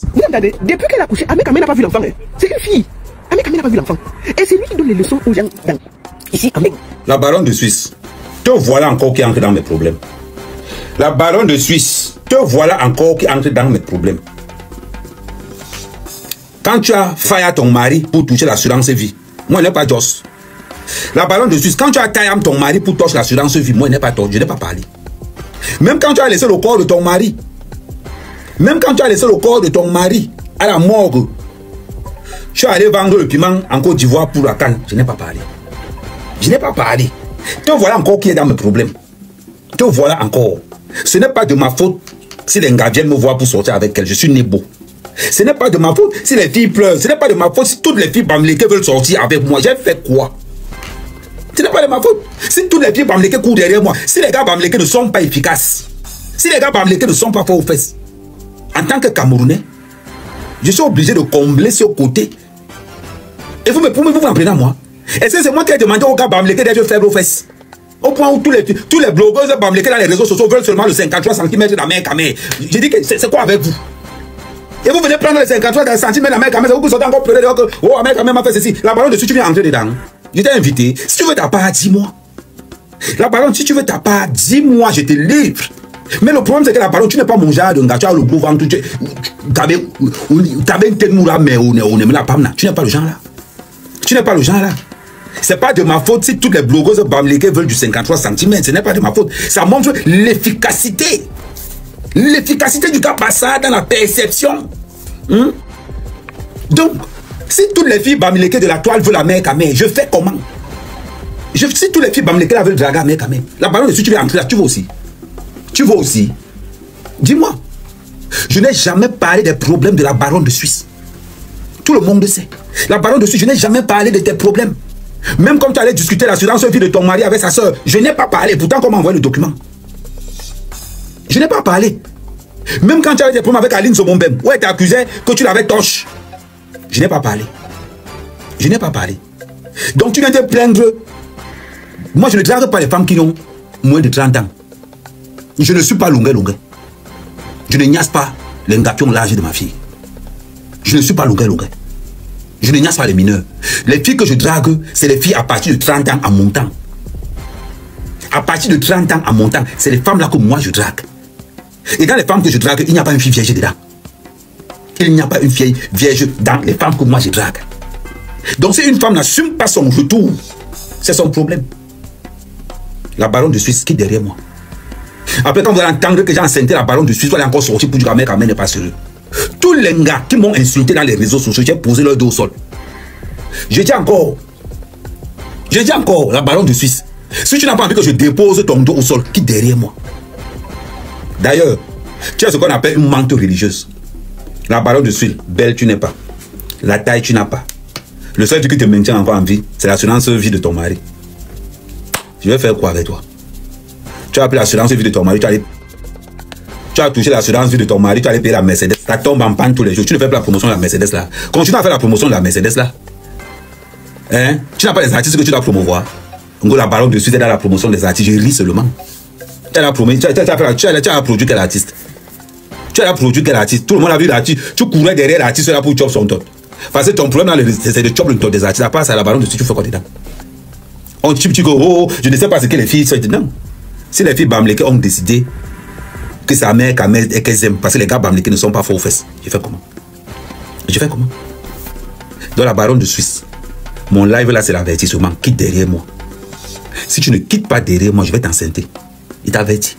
Depuis qu'elle a couché, Ahmed Kamé n'a pas vu l'enfant. C'est une fille. Ahmed Kamé n'a pas vu l'enfant. Et c'est lui qui donne les leçons aux gens. Ici, Ahmed. La baronne de Suisse, te voilà encore qui entre dans mes problèmes. La baronne de Suisse, te voilà encore qui entre dans mes problèmes. Quand tu as failli à ton mari pour toucher l'assurance vie, moi je n'ai pas Joss. La baronne de Suisse, quand tu as taillé à ton mari pour toucher l'assurance vie, moi je n'ai pas tort, je n'ai pas parlé. Même quand tu as laissé le corps de ton mari, même quand tu as laissé le corps de ton mari à la morgue, tu es allé vendre le piment en Côte d'Ivoire pour la canne, je n'ai pas parlé. Je n'ai pas parlé. Te voilà encore qui est dans mes problèmes. Te voilà encore. Ce n'est pas de ma faute si les gars viennent me voir pour sortir avec elle. Je suis né beau. Ce n'est pas de ma faute si les filles pleurent. Ce n'est pas de ma faute si toutes les filles bamléquées veulent sortir avec moi. J'ai fait quoi? Ce n'est pas de ma faute. Si toutes les filles bamléquées courent derrière moi. Si les gars bamléqués ne sont pas efficaces. Si les gars bamléqués ne sont pas forts aux fesses. En tant que Camerounais, je suis obligé de combler ce côté. Et vous vous en prenez à moi. Est-ce que c'est moi qui ai demandé aux gars bamléqués d'être faibles aux fesses? Au point où tous les blogueurs bamléqués dans les réseaux sociaux veulent seulement le 53 cm de la main camée. J'ai dit que c'est quoi avec vous? Et vous venez prendre les 53 cm de la main camée, vous sortez encore pleurer que oh, la main camée m'a fait ceci. La baronne de Suisse, tu viens entrer dedans. Je t'ai invité. Si tu veux ta part, dis-moi. La baronne, si tu veux ta part, dis-moi, je te livre. Mais le problème, c'est que la baronne, tu n'es pas mon genre de gars, tu as le gros ventre, tu avais une tête moula, mais on est la pamna. Tu n'es pas le genre là. Tu n'es pas le genre là. C'est pas de ma faute si toutes les blogueuses bamléquées veulent du 53 cm. Ce n'est pas de ma faute. Ça montre l'efficacité. L'efficacité du gars Bassa dans la perception. Donc, si toutes les filles bamléquées de la toile veulent la mère Kamé, je fais comment? Si toutes les filles bamléquées veulent draguer la mère Kamé, la baronne dessus, tu vas entrer là, tu vas aussi. Tu vas aussi. Dis-moi. Je n'ai jamais parlé des problèmes de la baronne de Suisse. Tout le monde le sait. La baronne de Suisse, je n'ai jamais parlé de tes problèmes. Même comme tu allais discuter l'assurance vie de ton mari avec sa soeur, je n'ai pas parlé. Pourtant, comment envoyer le document? Je n'ai pas parlé. Même quand tu avais des problèmes avec Aline Zomombem, où elle t'accusait que tu l'avais torche, je n'ai pas parlé. Je n'ai pas parlé. Donc tu viens te plaindre. Moi, je ne drague pas les femmes qui ont moins de 30 ans. Je ne suis pas longuet. Je ne niasse pas les gars qui ont l'âge de ma fille. Je ne suis pas longuet. Je ne niasse pas les mineurs. Les filles que je drague, c'est les filles à partir de 30 ans en montant. À partir de 30 ans en montant, c'est les femmes là que moi je drague. Et dans les femmes que je drague, il n'y a pas une fille vierge dedans. Il n'y a pas une fille vierge dans les femmes que moi je drague. Donc si une femme n'assume pas son retour, c'est son problème. La baronne de Suisse qui est derrière moi. Après quand vous allez entendre que j'ai enceinté la baronne de Suisse, vous allez encore sortir pour dire que la mère n'est pas sérieux. Tous les gars qui m'ont insulté dans les réseaux sociaux, j'ai posé leur dos au sol. Je dis encore, la baronne de Suisse, si tu n'as pas envie que je dépose ton dos au sol, quitte derrière moi. D'ailleurs, tu as ce qu'on appelle une menthe religieuse. La baronne de Suisse, belle tu n'es pas. La taille tu n'as pas. Le seul truc qui te maintient encore en vie, c'est l'assurance vie de ton mari. Je vais faire quoi avec toi? Tu as pris l'assurance vie de ton mari, tu as touché l'assurance vie de ton mari, tu allais payer la Mercedes. Ça tombe en panne tous les jours. Tu ne fais pas la promotion de la Mercedes là. Continue à faire la promotion de la Mercedes là. Hein? Tu n'as pas les artistes que tu dois promouvoir. En gros, la baronne de Suisse est dans la promotion des artistes. Je ris seulement. Tu as produit quel artiste? Tu as produit quel artiste? Tout le monde a vu l'artiste. Tu courais derrière l'artiste là pour chop son tot. Parce que ton problème c'est de chop le tot des artistes. À part ça, la baronne de Suisse, tu fais quoi dedans? On tu dis oh, je ne sais pas ce que les filles sont. Non. Si les filles bamléquées ont décidé que sa mère et qu'elles aiment, parce que les gars bamléqués ne sont pas forts aux fesses, je fais comment? Dans la baronne de Suisse, mon live là c'est l'avertissement, quitte derrière moi. Si tu ne quittes pas derrière moi, je vais t'enceinte. Il t'avertit.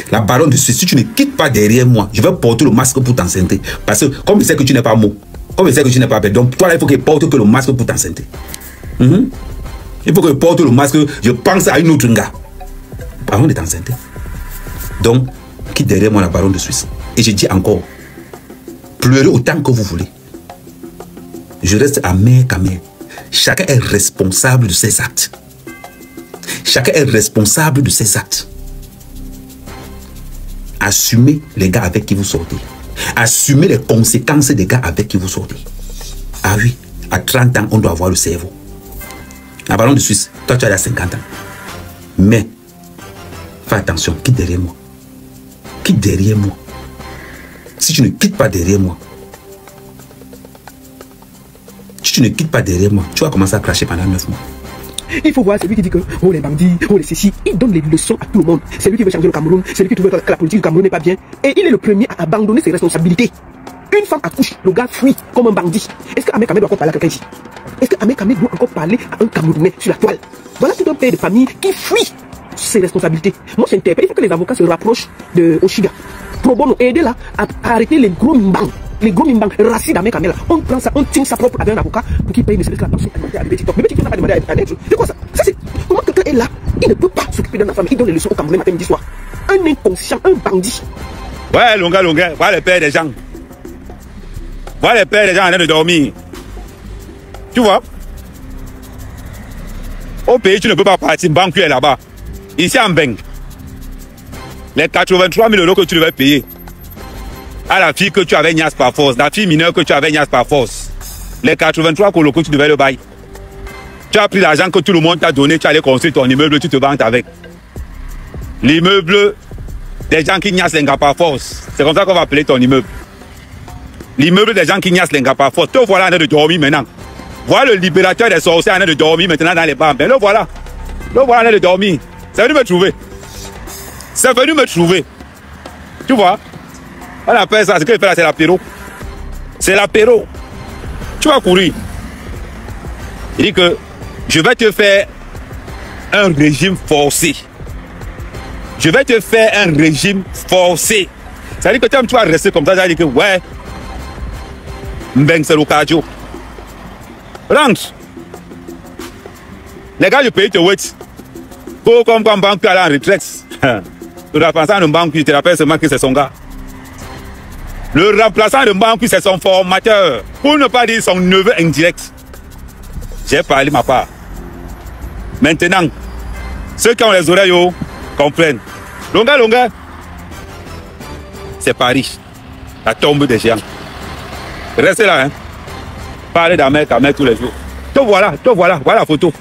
La baronne de Suisse, si tu ne quittes pas derrière moi, je vais porter le masque pour t'enceinte. Parce que comme je sais que tu n'es pas mot, comme je sais que tu n'es pas bête, donc toi là, il faut qu'il porte que le masque pour t'enceinte. Il faut que je porte le masque, je pense à une autre gars. Avant de t'enceinte. Donc, quitte derrière moi la baronne de Suisse. Et je dis encore, pleurez autant que vous voulez. Je reste à mère qu'à mère. Chacun est responsable de ses actes. Chacun est responsable de ses actes. Assumez les gars avec qui vous sortez. Assumez les conséquences des gars avec qui vous sortez. Ah oui, à 30 ans, on doit avoir le cerveau. La baronne de Suisse, toi tu as 50 ans. Mais, fais attention, quitte derrière moi. Quitte derrière moi. Si tu ne quittes pas derrière moi, tu ne quittes pas derrière moi, tu vas commencer à cracher pendant 9 mois. Il faut voir celui qui dit que oh les bandits, oh les ceci, il donne les leçons à tout le monde. C'est lui qui veut changer le Cameroun, c'est lui qui trouve que la politique du Cameroun n'est pas bien. Et il est le premier à abandonner ses responsabilités. Une femme accouche, le gars fuit comme un bandit. Est-ce que Ahmed Kamé doit encore parler à quelqu'un ici? Est-ce que Ahmed Kamé doit encore parler à un Camerounais sur la toile? Voilà tout un père de famille qui fuit ses responsabilités. Moi j'interpelle, il faut que les avocats se rapprochent de Oshiga. Pro bono, aider là à arrêter les gros mimbang. Les gros mimbang, racistes d'Ahmed Kamé là. On prend ça, on tient ça propre avec un avocat pour qu'il paye ne serait-ce que la pension alimentaire à bébé TikTok. Bébé TikTok n'a pas demandé à l'aide. C'est quoi ça? Ça c'est comment quelqu'un est là, il ne peut pas s'occuper d'un enfant, il donne les leçons au Camerounais matin, midi, soir. Un inconscient, un bandit. Ouais, longa, voilà les pères des gens. Voilà les pères des gens en train de dormir. Tu vois? Au pays, tu ne peux pas partir, banque est là-bas. Ici en Beng, les 83 000 € que tu devais payer à la fille que tu avais niasse par force, la fille mineure que tu avais niasse par force, les 83 colos que tu devais le bail. Tu as pris l'argent que tout le monde t'a donné, tu allais construire ton immeuble, tu te vantes avec. L'immeuble des gens qui niassent les gars par force. C'est comme ça qu'on va appeler ton immeuble. L'immeuble des gens qui niassent les gars par force. Te voilà en train de dormir maintenant. Voilà le libérateur des sorciers en train de dormir maintenant dans les bars. Mais le voilà. Le voilà en train de dormir. C'est venu me trouver. C'est venu me trouver. Tu vois? On appelle ça, ce qu'il fait là, c'est l'apéro. C'est l'apéro. Tu vas courir. Il dit que je vais te faire un régime forcé. Je vais te faire un régime forcé. Ça veut dire que tu vas rester comme ça. Ça veut dire que ouais, Mbeng c'est le cardio. Rentre. Les gars du pays te wait. Pour comme quand banque aller en retraite. Le remplaçant de banque, tu te rappelles seulement que c'est son gars. Le remplaçant de banque, c'est son formateur. Pour ne pas dire son neveu indirect. J'ai parlé ma part. Maintenant, ceux qui ont les oreilles comprennent. Longa, c'est Paris. La tombe des géants. Restez là, hein. Parlez d'Ahmed Kamé tous les jours. Te voilà, voilà la photo.